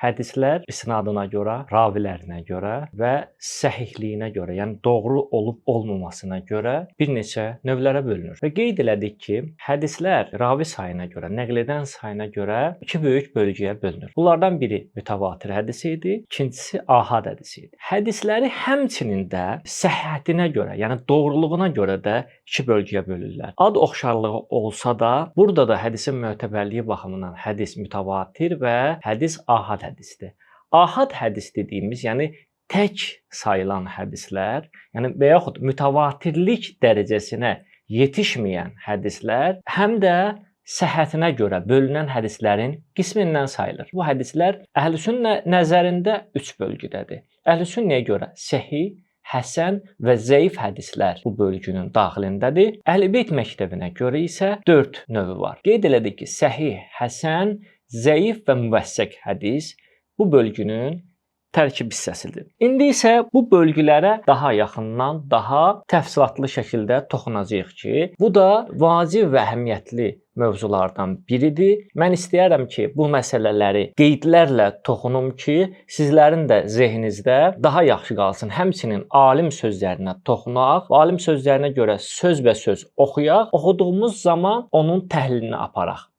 hədislər isnadına görə, ravilərinə görə və səhihliyinə görə, yəni doğru olub-olmamasına görə bir neçə növlərə bölünür. Və qeyd elədik ki, hədislər ravi sayına görə, nəql edən sayına görə iki böyük bölgüyə bölünür. Bunlardan biri mütəvatir hədisi idi, ikincisi ahad hədisi idi. Hədisləri həmçinin də səhhətinə görə, yəni doğruluğuna görə də iki bölgüyə bölürlər. Ad oxşarlığı olsa da, burada da hədisin mötəbərliyi baxımından hədis mütəvatir və hədis ahad hədisdir. Ahad hədis dediyimiz, yəni tək sayılan hədislər, yəni və yaxud mütəvatirlik dərəcəsinə yetişməyən hədislər həm də səhhətinə görə bölünən hədislərin qismindən sayılır. Bu hədislər Əhl-i-Sünnə nəzərində 3 bölgüdədir. Əhl-i-Sünnəyə görə səhih, həsən və zəif hədislər bu bölgünün daxilindədir. Əhl-i-Beyt məktəbinə görə isə 4 növü var. Qeyd elədik ki, səhih, həsən, zəif və müvəssəq hədis bu bölgünün tərkib hissəsidir. İndi isə bu bölgülərə daha yaxından, daha təfsilatlı şəkildə toxunacağıq ki, bu da vacib və əhəmiyyətli mövzulardan biridir. Mən istəyərəm ki, bu məsələləri qeydlərlə toxunum ki, sizlərin də zehninizdə daha yaxşı qalsın. Həmçinin alim sözlərinə toxunaq, alim sözlərinə görə sözbəsöz oxuyaq, oxuduğumuz zaman onun təhlilini aparaq.